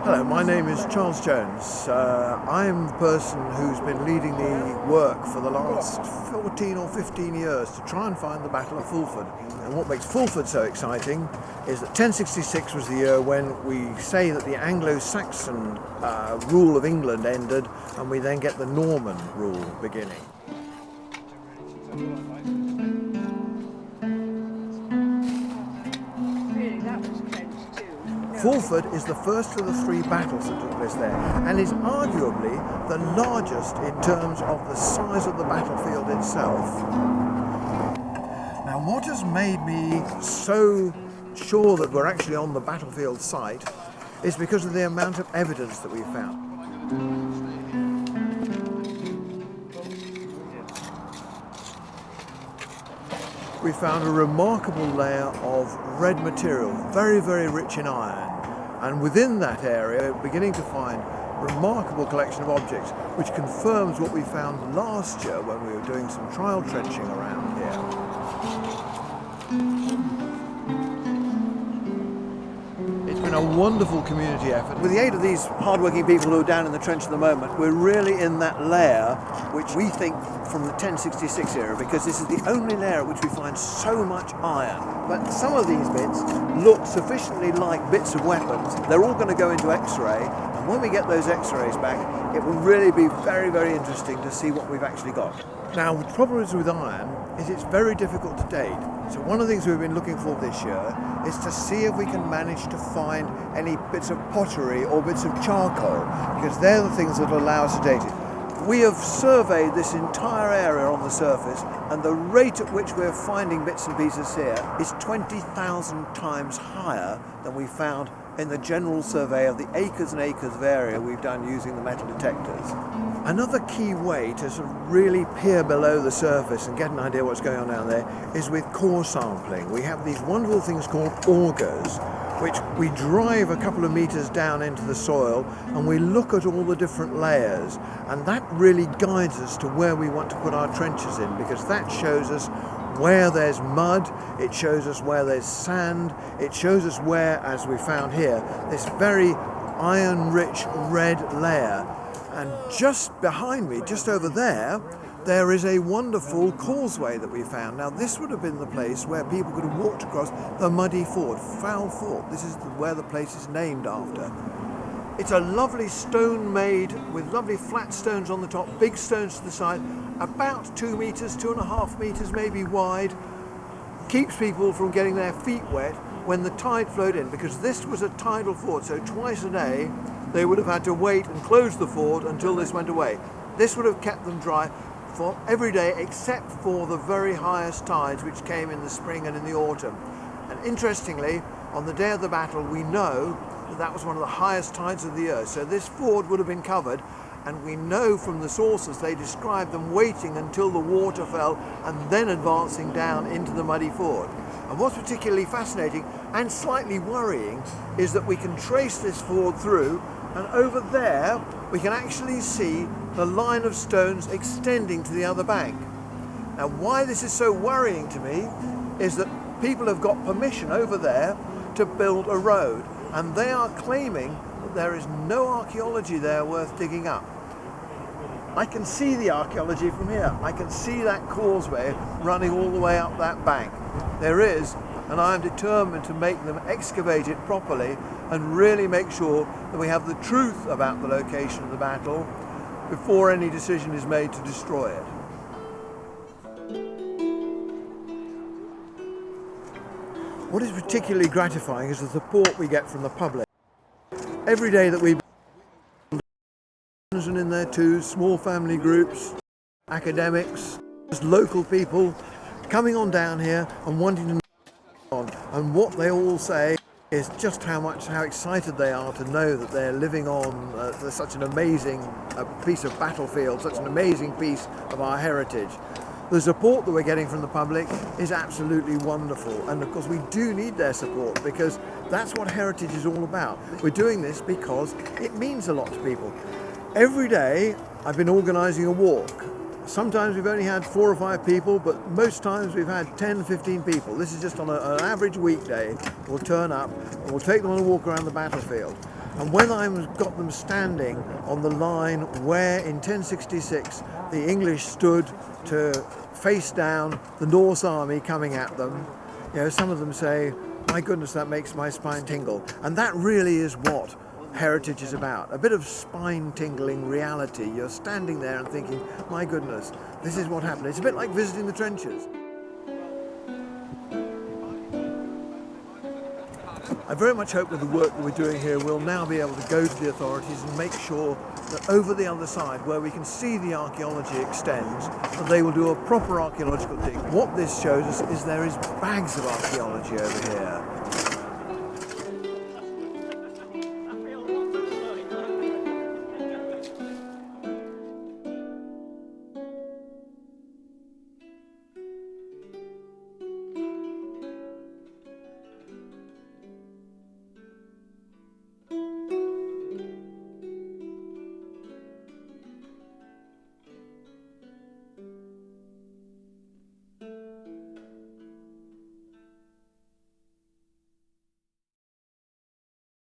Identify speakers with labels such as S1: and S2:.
S1: Hello, my name is Charles Jones. I am the person who's been leading the work for the last 14 or 15 years to try and find the Battle of Fulford. And what makes Fulford so exciting is that 1066 was the year when we say that the Anglo-Saxon rule of England ended and we then get the Norman rule beginning. Fulford is the first of the three battles that took place there and is arguably the largest in terms of the size of the battlefield itself. Now, what has made me so sure that we're actually on the battlefield site is because of the amount of evidence that we found. We found a remarkable layer of red material, very, very rich in iron. And within that area, we're beginning to find a remarkable collection of objects, which confirms what we found last year when we were doing some trial trenching around here. It's been a wonderful community effort. With the aid of these hard-working people who are down in the trench at the moment, we're really in that layer which we think from the 1066 era, because this is the only layer at which we find so much iron. But some of these bits look sufficiently like bits of weapons. They're all going to go into X-ray, and when we get those X-rays back, it will really be very, very interesting to see what we've actually got. Now, the problem is with iron is it's very difficult to date. So one of the things we've been looking for this year is to see if we can manage to find any bits of pottery or bits of charcoal, because they're the things that allow us to date it. We have surveyed this entire area on the surface, and the rate at which we're finding bits and pieces here is 20,000 times higher than we found in the general survey of the acres and acres of area we've done using the metal detectors. Another key way to sort of really peer below the surface and get an idea what's going on down there is with core sampling. We have these wonderful things called augers, which we drive a couple of meters down into the soil and we look at all the different layers, and that really guides us to where we want to put our trenches in, because that shows us where there's mud, it shows us where there's sand, it shows us where, as we found here, this very iron-rich red layer. And just behind me, just over there, there is a wonderful causeway that we found. Now, this would have been the place where people could have walked across the muddy ford, Foul Ford. This is where the place is named after. It's a lovely stone made with lovely flat stones on the top, big stones to the side, about 2 meters, 2.5 meters maybe wide. Keeps people from getting their feet wet when the tide flowed in, because this was a tidal ford, so twice a day they would have had to wait and close the ford until this went away. This would have kept them dry for every day except for the very highest tides, which came in the spring and in the autumn. And interestingly, on the day of the battle, we know that that was one of the highest tides of the year. So this ford would have been covered, and we know from the sources they described them waiting until the water fell and then advancing down into the muddy ford. And what's particularly fascinating and slightly worrying is that we can trace this ford through, and over there we can actually see the line of stones extending to the other bank. Now, why this is so worrying to me is that people have got permission over there to build a road, and they are claiming that there is no archaeology there worth digging up. I can see the archaeology from here. I can see that causeway running all the way up that bank. There is, and I am determined to make them excavate it properly and really make sure that we have the truth about the location of the battle before any decision is made to destroy it. What is particularly gratifying is the support we get from the public. Every day that we and in there too, small family groups, academics, just local people coming on down here and wanting to know on. And what they all say is just how excited they are to know that they're living on such an amazing piece of battlefield, such an amazing piece of our heritage. The support that we're getting from the public is absolutely wonderful, and of course we do need their support, because that's what heritage is all about. We're doing this because it means a lot to people. Every day I've been organising a walk. Sometimes we've only had 4 or 5 people, but most times we've had 10, 15 people. This is just on an average weekday. We'll turn up and we'll take them on a walk around the battlefield. And when I've got them standing on the line where in 1066 the English stood to face down the Norse army coming at them, you know, some of them say, my goodness, that makes my spine tingle. And that really is what heritage is about, a bit of spine-tingling reality. You're standing there and thinking, my goodness, this is what happened. It's a bit like visiting the trenches. I very much hope with the work that we're doing here, we'll now be able to go to the authorities and make sure that over the other side, where we can see the archaeology extends, that they will do a proper archaeological dig. What this shows us is there is bags of archaeology over here.